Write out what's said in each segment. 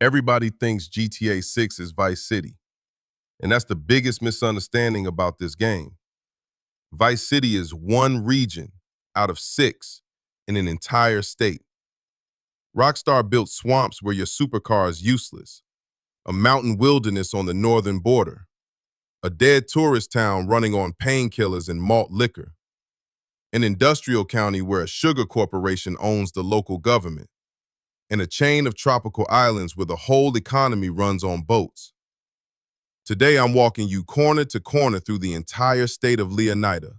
Everybody thinks GTA 6 is Vice City, and that's the biggest misunderstanding about this game. Vice City is one region out of six in an entire state. Rockstar built swamps where your supercar is useless, a mountain wilderness on the northern border, a dead tourist town running on painkillers and malt liquor, an industrial county where a sugar corporation owns the local government, and a chain of tropical islands where the whole economy runs on boats. Today, I'm walking you corner to corner through the entire state of Leonida,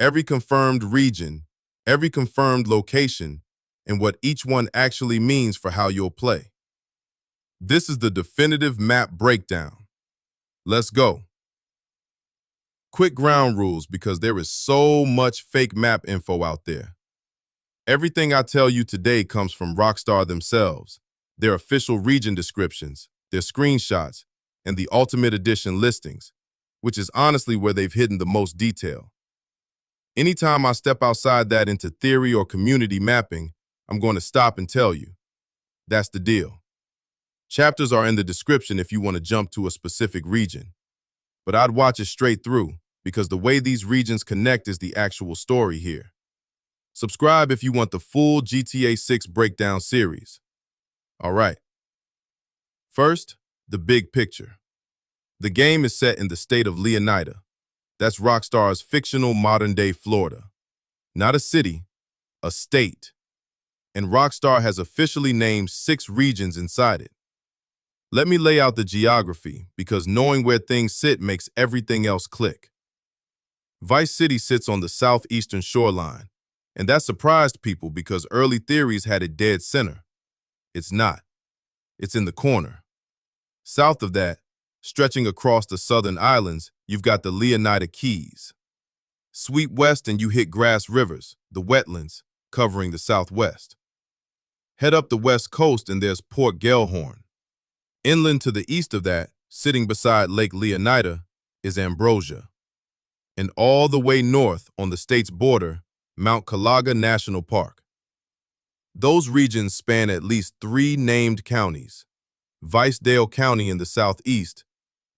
every confirmed region, every confirmed location, and what each one actually means for how you'll play. This is the definitive map breakdown. Let's go. Quick ground rules because there is so much fake map info out there. Everything I tell you today comes from Rockstar themselves, their official region descriptions, their screenshots, and the Ultimate Edition listings, which is honestly where they've hidden the most detail. Anytime I step outside that into theory or community mapping, I'm going to stop and tell you. That's the deal. Chapters are in the description if you want to jump to a specific region. But I'd watch it straight through, because the way these regions connect is the actual story here. Subscribe if you want the full GTA 6 breakdown series. All right. First, the big picture. The game is set in the state of Leonida. That's Rockstar's fictional modern-day Florida. Not a city, a state. And Rockstar has officially named 6 regions inside it. Let me lay out the geography, because knowing where things sit makes everything else click. Vice City sits on the southeastern shoreline, and that surprised people because early theories had it dead center. It's not. It's in the corner. South of that, stretching across the southern islands, you've got the Leonida Keys. Sweep west and you hit Grassrivers, the wetlands, covering the southwest. Head up the west coast and there's Port Gellhorn. Inland to the east of that, sitting beside Lake Leonida, is Ambrosia. And all the way north on the state's border, Mount Kalaga National Park. Those regions span at least 3 named counties: Vicedale County in the southeast,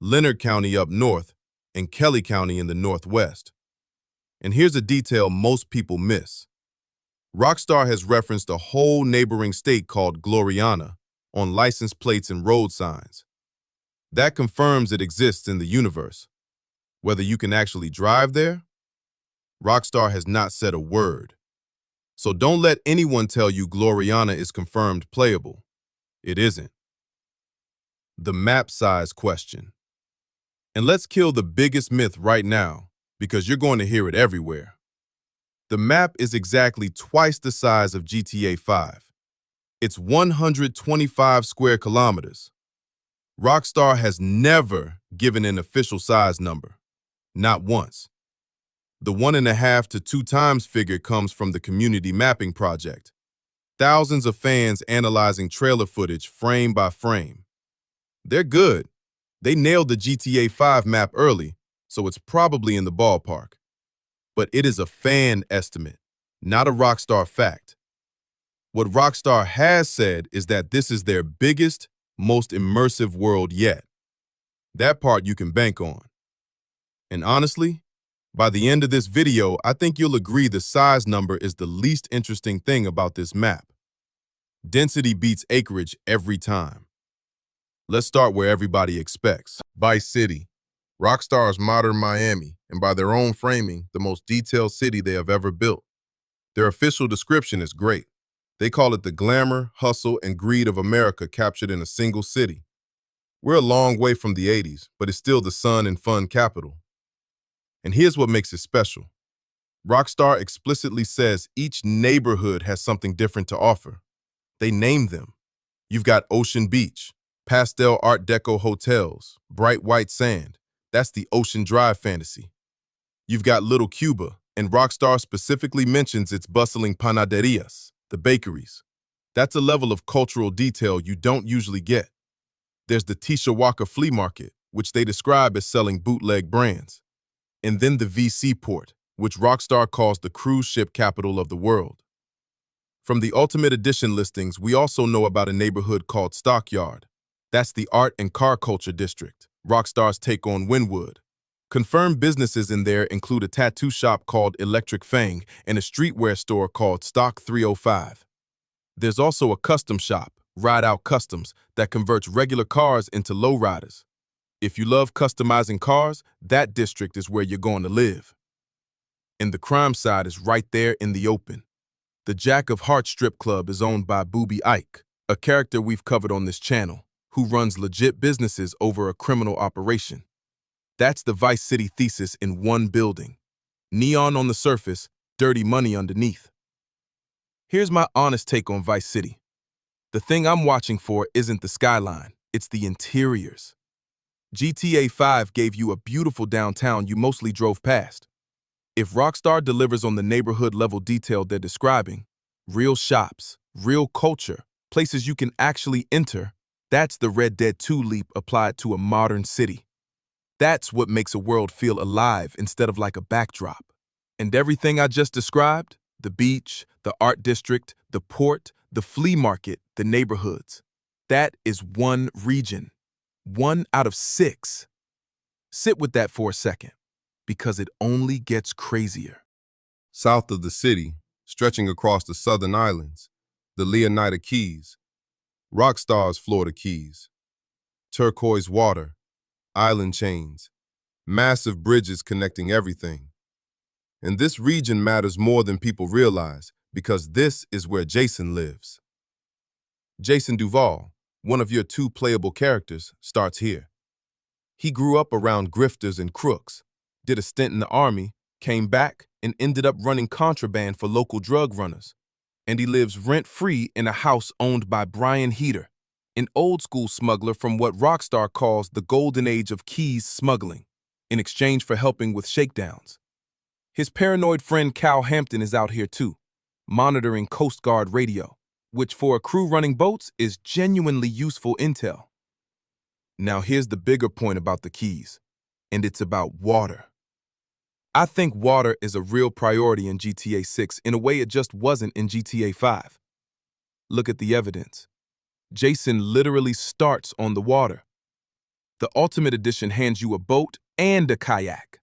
Leonard County up north, and Kelly County in the northwest. And here's a detail most people miss. Rockstar has referenced a whole neighboring state called Gloriana on license plates and road signs. That confirms it exists in the universe. Whether you can actually drive there, Rockstar has not said a word. So don't let anyone tell you Gloriana is confirmed playable. It isn't. The map size question. And let's kill the biggest myth right now, because you're going to hear it everywhere. The map is exactly twice the size of GTA 5. It's 125 square kilometers. Rockstar has never given an official size number. Not once. The 1.5 to 2 times figure comes from the Community Mapping Project. Thousands of fans analyzing trailer footage frame by frame. They're good. They nailed the GTA 5 map early, so it's probably in the ballpark. But it is a fan estimate, not a Rockstar fact. What Rockstar has said is that this is their biggest, most immersive world yet. That part you can bank on. And honestly, by the end of this video, I think you'll agree the size number is the least interesting thing about this map. Density beats acreage every time. Let's start where everybody expects. Vice City, Rockstar's modern Miami, and by their own framing, the most detailed city they have ever built. Their official description is great. They call it the glamour, hustle, and greed of America captured in a single city. We're a long way from the 80s, but it's still the sun and fun capital. And here's what makes it special. Rockstar explicitly says each neighborhood has something different to offer. They name them. You've got Ocean Beach, pastel Art Deco hotels, bright white sand. That's the Ocean Drive fantasy. You've got Little Cuba, and Rockstar specifically mentions its bustling panaderias, the bakeries. That's a level of cultural detail you don't usually get. There's the Tishawaka Flea Market, which they describe as selling bootleg brands. And then the VC port, which Rockstar calls the cruise ship capital of the world. From the Ultimate Edition listings, we also know about a neighborhood called Stockyard. That's the art and car culture district, Rockstar's take on Wynwood. Confirmed businesses in there include a tattoo shop called Electric Fang and a streetwear store called Stock 305. There's also a custom shop, Ride Out Customs, that converts regular cars into lowriders. If you love customizing cars, that district is where you're going to live. And the crime side is right there in the open. The Jack of Hearts strip club is owned by Booby Ike, a character we've covered on this channel, who runs legit businesses over a criminal operation. That's the Vice City thesis in one building. Neon on the surface, dirty money underneath. Here's my honest take on Vice City. The thing I'm watching for isn't the skyline, it's the interiors. GTA 5 gave you a beautiful downtown you mostly drove past. If Rockstar delivers on the neighborhood-level detail they're describing, real shops, real culture, places you can actually enter, that's the Red Dead 2 leap applied to a modern city. That's what makes a world feel alive instead of like a backdrop. And everything I just described, the beach, the art district, the port, the flea market, the neighborhoods, that is one region. 1 out of 6. Sit with that for a second, because it only gets crazier. South of the city, stretching across the southern islands, the Leonida Keys, Rockstar's Florida Keys, turquoise water, island chains, massive bridges connecting everything. And this region matters more than people realize because this is where Jason lives. Jason Duval, one of your 2 playable characters, starts here. He grew up around grifters and crooks, did a stint in the army, came back, and ended up running contraband for local drug runners. And he lives rent-free in a house owned by Brian Heater, an old-school smuggler from what Rockstar calls the golden age of keys smuggling, in exchange for helping with shakedowns. His paranoid friend Cal Hampton is out here too, monitoring Coast Guard radio, which for a crew running boats is genuinely useful intel. Now here's the bigger point about the Keys, and it's about water. I think water is a real priority in GTA 6 in a way it just wasn't in GTA 5. Look at the evidence. Jason literally starts on the water. The Ultimate Edition hands you a boat and a kayak.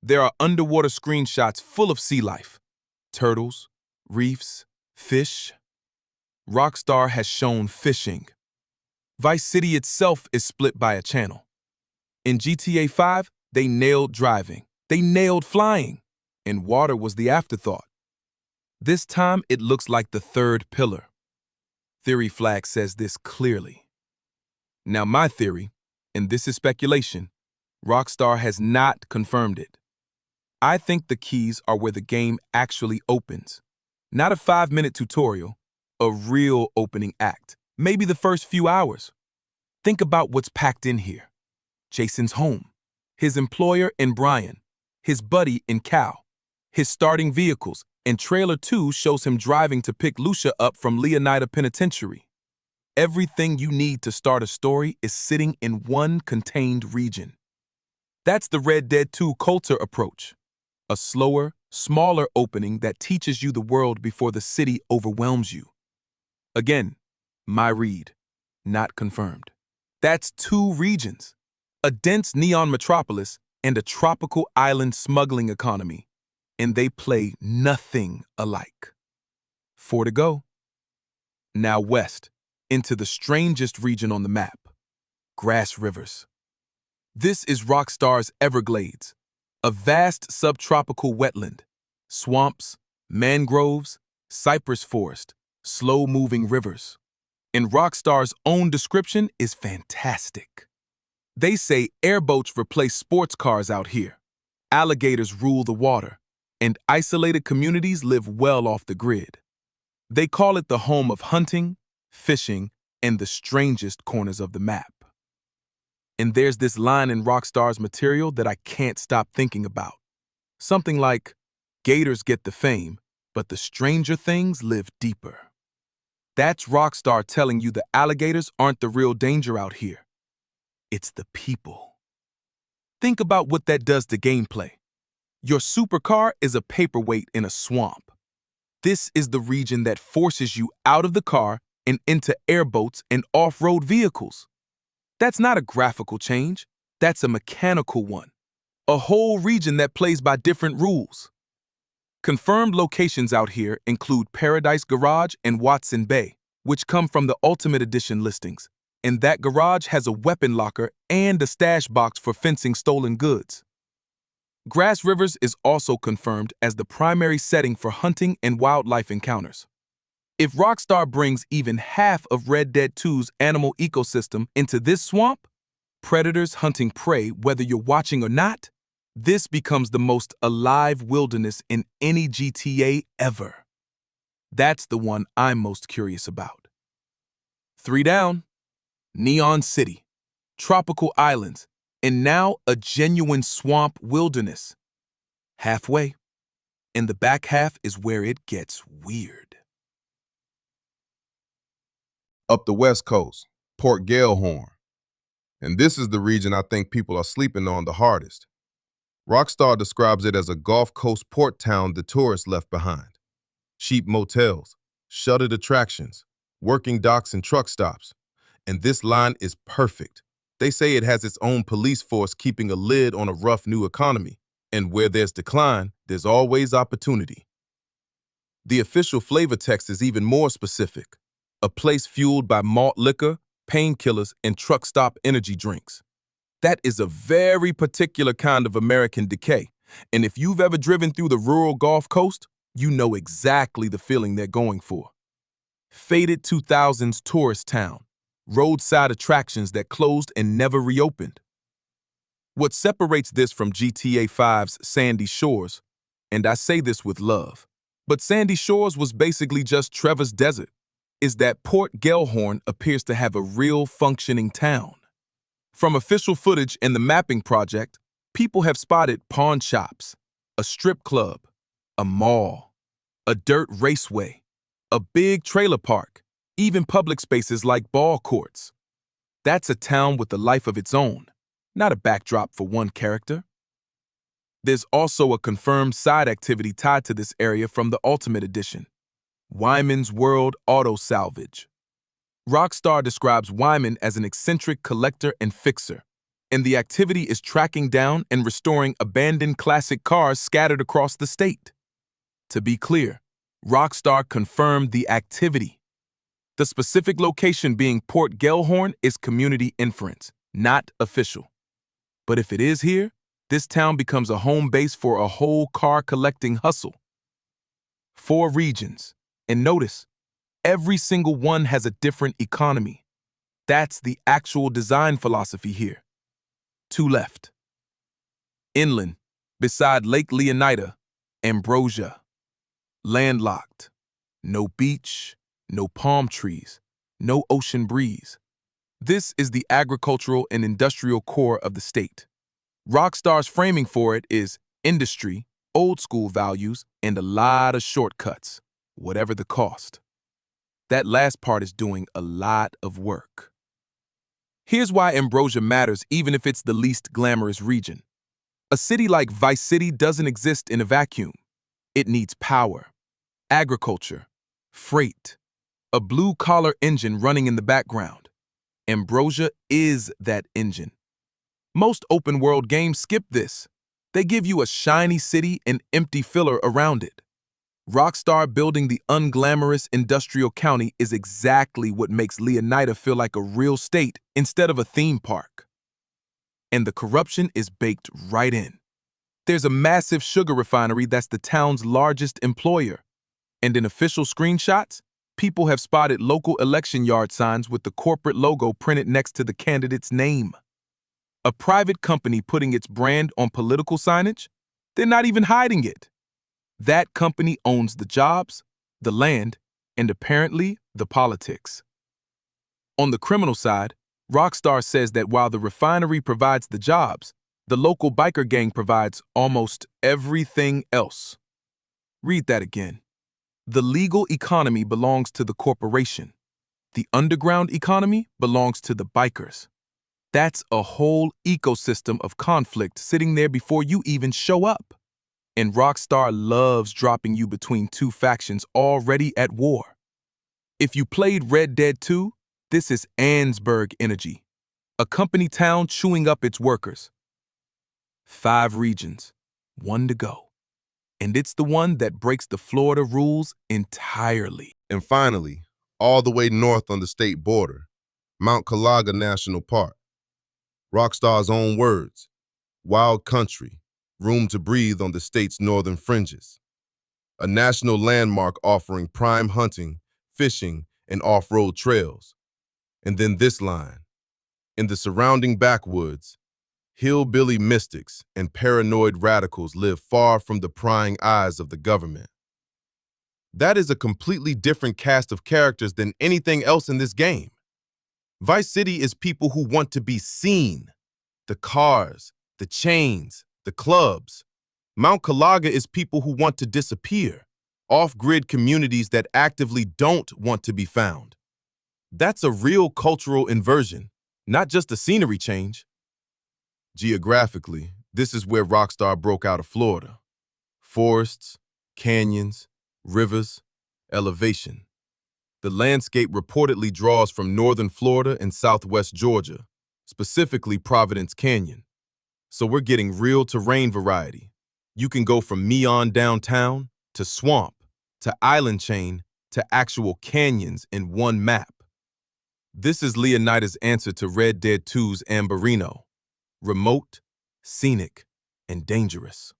There are underwater screenshots full of sea life. Turtles, reefs, fish. Rockstar has shown fishing. Vice City itself is split by a channel. In GTA 5, they nailed driving. They nailed flying. And water was the afterthought. This time, it looks like the third pillar. Theory Flag says this clearly. Now my theory, and this is speculation, Rockstar has not confirmed it. I think the keys are where the game actually opens. Not a 5-minute tutorial, a real opening act, maybe the first few hours. Think about what's packed in here. Jason's home, his employer in Brian, his buddy in Cal, his starting vehicles, and Trailer 2 shows him driving to pick Lucia up from Leonida Penitentiary. Everything you need to start a story is sitting in one contained region. That's the Red Dead 2 Coulter approach. A slower, smaller opening that teaches you the world before the city overwhelms you. Again, my read, not confirmed. That's 2 regions, a dense neon metropolis and a tropical island smuggling economy, and they play nothing alike. 4 to go. Now west, into the strangest region on the map, Grassrivers. This is Rockstar's Everglades, a vast subtropical wetland, swamps, mangroves, cypress forest, slow-moving rivers. And Rockstar's own description is fantastic. They say airboats replace sports cars out here, alligators rule the water, and isolated communities live well off the grid. They call it the home of hunting, fishing, and the strangest corners of the map. And there's this line in Rockstar's material that I can't stop thinking about. Something like, gators get the fame, but the stranger things live deeper. That's Rockstar telling you the alligators aren't the real danger out here. It's the people. Think about what that does to gameplay. Your supercar is a paperweight in a swamp. This is the region that forces you out of the car and into airboats and off-road vehicles. That's not a graphical change, that's a mechanical one. A whole region that plays by different rules. Confirmed locations out here include Paradise Garage and Watson Bay, which come from the Ultimate Edition listings, and that garage has a weapon locker and a stash box for fencing stolen goods. Grassrivers is also confirmed as the primary setting for hunting and wildlife encounters. If Rockstar brings even half of Red Dead 2's animal ecosystem into this swamp, predators hunting prey whether you're watching or not, this becomes the most alive wilderness in any GTA ever. That's the one I'm most curious about. 3 down, Neon City, tropical islands, and now a genuine swamp wilderness. Halfway, and the back half is where it gets weird. Up the West Coast, Port Gellhorn. And this is the region I think people are sleeping on the hardest. Rockstar describes it as a Gulf Coast port town the tourists left behind. Cheap motels, shuttered attractions, working docks and truck stops. And this line is perfect. They say it has its own police force keeping a lid on a rough new economy. And where there's decline, there's always opportunity. The official flavor text is even more specific. A place fueled by malt liquor, painkillers, and truck stop energy drinks. That is a very particular kind of American decay. And if you've ever driven through the rural Gulf Coast, you know exactly the feeling they're going for. Faded 2000s tourist town, roadside attractions that closed and never reopened. What separates this from GTA 5's Sandy Shores, and I say this with love, but Sandy Shores was basically just Trevor's Desert, is that Port Gellhorn appears to have a real functioning town. From official footage and the mapping project, people have spotted pawn shops, a strip club, a mall, a dirt raceway, a big trailer park, even public spaces like ball courts. That's a town with a life of its own, not a backdrop for one character. There's also a confirmed side activity tied to this area from the Ultimate Edition, Wyman's World Auto Salvage. Rockstar describes Wyman as an eccentric collector and fixer, and the activity is tracking down and restoring abandoned classic cars scattered across the state. To be clear, Rockstar confirmed the activity. The specific location being Port Gellhorn is community inference, not official. But if it is here, this town becomes a home base for a whole car collecting hustle. 4 regions, and notice, every single one has a different economy. That's the actual design philosophy here. 2 left. Inland, beside Lake Leonida, Ambrosia. Landlocked. No beach, no palm trees, no ocean breeze. This is the agricultural and industrial core of the state. Rockstar's framing for it is industry, old school values, and a lot of shortcuts, whatever the cost. That last part is doing a lot of work. Here's why Ambrosia matters even if it's the least glamorous region. A city like Vice City doesn't exist in a vacuum. It needs power, agriculture, freight, a blue-collar engine running in the background. Ambrosia is that engine. Most open-world games skip this. They give you a shiny city and empty filler around it. Rockstar building the unglamorous industrial county is exactly what makes Leonida feel like a real state instead of a theme park. And the corruption is baked right in. There's a massive sugar refinery that's the town's largest employer. And in official screenshots, people have spotted local election yard signs with the corporate logo printed next to the candidate's name. A private company putting its brand on political signage? They're not even hiding it. That company owns the jobs, the land, and apparently the politics. On the criminal side, Rockstar says that while the refinery provides the jobs, the local biker gang provides almost everything else. Read that again. The legal economy belongs to the corporation. The underground economy belongs to the bikers. That's a whole ecosystem of conflict sitting there before you even show up. And Rockstar loves dropping you between two factions already at war. If you played Red Dead 2, this is Ansburg energy, a company town chewing up its workers. 5 regions, 1 to go. And it's the one that breaks the Florida rules entirely. And finally, all the way north on the state border, Mount Kalaga National Park. Rockstar's own words, wild country, room to breathe on the state's northern fringes. A national landmark offering prime hunting, fishing, and off-road trails. And then this line, in the surrounding backwoods, hillbilly mystics and paranoid radicals live far from the prying eyes of the government. That is a completely different cast of characters than anything else in this game. Vice City is people who want to be seen. The cars, the chains, the clubs. Mount Kalaga is people who want to disappear. Off-grid communities that actively don't want to be found. That's a real cultural inversion, not just a scenery change. Geographically, this is where Rockstar broke out of Florida. Forests, canyons, rivers, elevation. The landscape reportedly draws from northern Florida and southwest Georgia, specifically Providence Canyon. So we're getting real terrain variety. You can go from Meon downtown to swamp to island chain to actual canyons in one map. This is Leonida's answer to Red Dead 2's Amberino. Remote, scenic, and dangerous.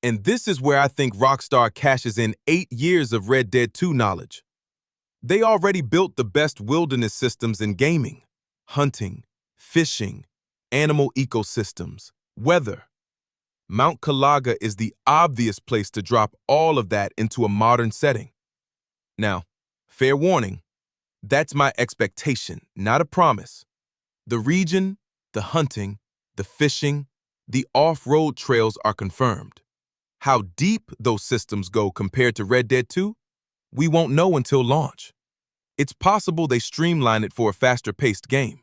And this is where I think Rockstar cashes in 8 years of Red Dead 2 knowledge. They already built the best wilderness systems in gaming, hunting, fishing, animal ecosystems, weather. Mount Kalaga is the obvious place to drop all of that into a modern setting. Now, fair warning, that's my expectation, not a promise. The region, the hunting, the fishing, the off-road trails are confirmed. How deep those systems go compared to Red Dead 2, we won't know until launch. It's possible they streamline it for a faster-paced game.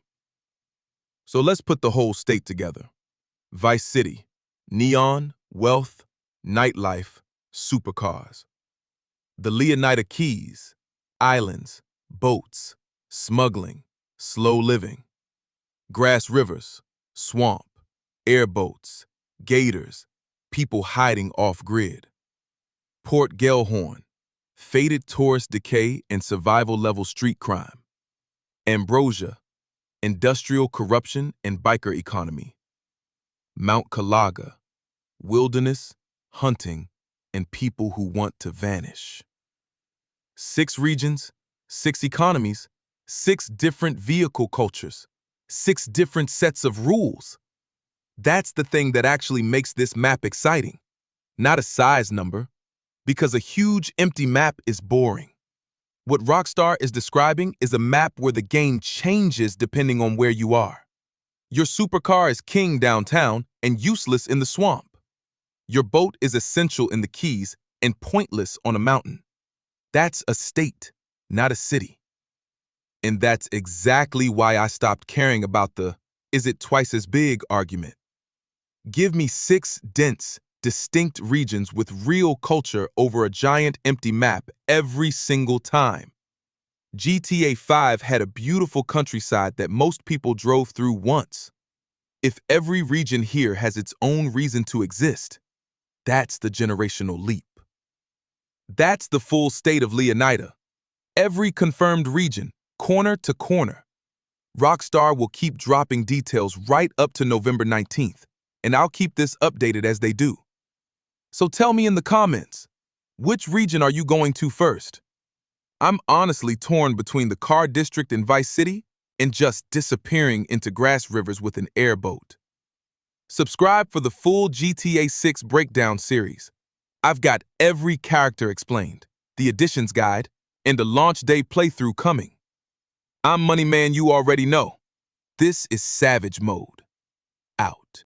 So let's put the whole state together. Vice City, neon, wealth, nightlife, supercars. The Leonida Keys, islands, boats, smuggling, slow living. Grassrivers, swamp, airboats, gators, people hiding off-grid. Port Gellhorn, faded tourist decay and survival-level street crime. Ambrosia, industrial corruption and biker economy. Mount Kalaga, wilderness, hunting, and people who want to vanish. 6 regions, 6 economies, 6 different vehicle cultures, 6 different sets of rules. That's the thing that actually makes this map exciting, not a size number, because a huge empty map is boring. What Rockstar is describing is a map where the game changes depending on where you are. Your supercar is king downtown and useless in the swamp. Your boat is essential in the Keys and pointless on a mountain. That's a state, not a city. And that's exactly why I stopped caring about the "is it twice as big" argument. Give me 6 dense, distinct regions with real culture over a giant empty map every single time. GTA 5 had a beautiful countryside that most people drove through once. If every region here has its own reason to exist, that's the generational leap. That's the full state of Leonida. Every confirmed region, corner to corner. Rockstar will keep dropping details right up to November 19th, and I'll keep this updated as they do. So tell me in the comments, which region are you going to first? I'm honestly torn between the car district in Vice City and just disappearing into Grassrivers with an airboat. Subscribe for the full GTA 6 breakdown series. I've got every character explained, the additions guide, and a launch day playthrough coming. I'm Money Man, you already know. This is Savage Mode. Out.